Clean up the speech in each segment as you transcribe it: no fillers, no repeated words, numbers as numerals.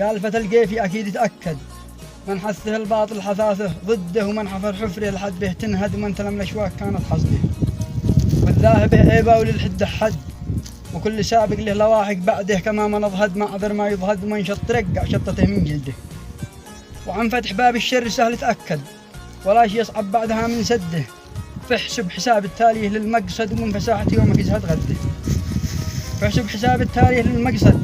قال فتلقيفي أكيد تأكد من حثه الباطل حثاثه ضده ومن حفر حفره لحد به تنهد ومن تلم الأشواك كانت حصده والذاهب عيبه وللحد حد وكل سابق له لواحق بعده كما من اضهد ما عذر ما يضهد ومن شط رقع شطته من جلده وعن فتح باب الشر سهل تأكد ولا شي يصعب بعدها من سده فاحسب حساب التاليه للمقصد ومن فساحة يومك يزهد غده فاحسب حساب التاليه للمقصد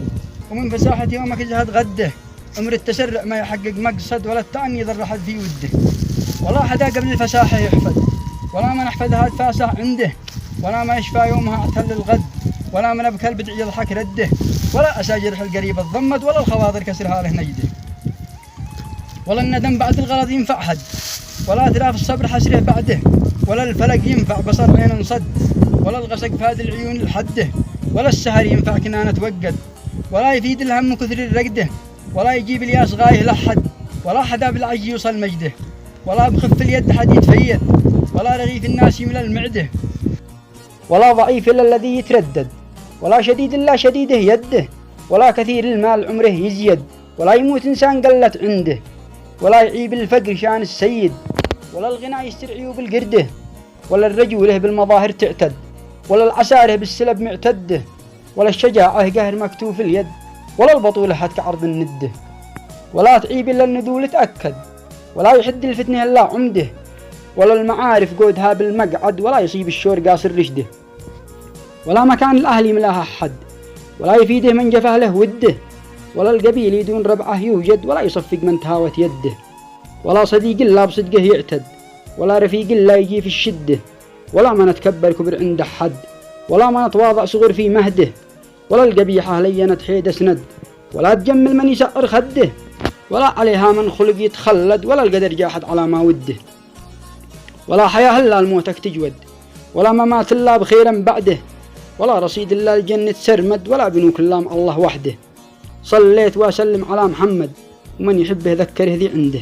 ومن فساحة يومك يزهد غده أمر التسرع ما يحقق مقصد ولا التأني يضر أحد في وده ولا حدا قبل الفساحة يحفظ ولا من أحفظها الفاسح عنده ولا ما يشفى يومها اعتل الغد ولا من أبكى البدع يضحك رده ولا أساجرح القريب الضمد ولا الخواطر كسرها له نجده ولا الندم بعد الغلط ينفع حد ولا تراف الصبر حسره بعده ولا الفلق ينفع بصر عين صد ولا الغسق فاد العيون الحده ولا السهر ينفع كنانة وقد ولا يفيد الهم كثر الرقده ولا يجيب الياس غايه لحد ولا حدا بالعج يوصل مجده ولا بخف اليد حد يتفيد ولا رغيف الناس يملى المعده ولا ضعيف إلا الذي يتردد ولا شديد إلا شديده يده ولا كثير المال عمره يزيد ولا يموت إنسان قلت عنده ولا يعيب الفقر شان السيد ولا الغنى يسترعيه بالقرده ولا الرجوله بالمظاهر تعتد ولا العساره بالسلب معتده ولا الشجاعة قهر مكتوف اليد ولا البطولة حتى عرض النده ولا تعيب إلا النذول تأكد ولا يحد الفتنة إلا عمده ولا المعارف قودها بالمقعد ولا يصيب الشور قاصر رشده ولا مكان الأهل يملاها حد ولا يفيده من جفه له وده ولا القبيل يدون ربعه يوجد ولا يصفق من تهاوت يده ولا صديق إلا بصدقه يعتد ولا رفيق إلا يجي في الشدة ولا من نتكبر كبر عند حد ولا من نتواضع صغر في مهده ولا القبيحة لينت حيد سند ولا تجمل من يسعر خده ولا عليها من خلق يتخلد ولا القدر جاحد على ما وده ولا حياة إلا الموتك تجود ولا ممات إلا بخيرا بعده ولا رصيد إلا الجنة سرمد ولا بنوك إلا مع الله وحده صليت وأسلم على محمد ومن يحبه ذكره ذي عنده.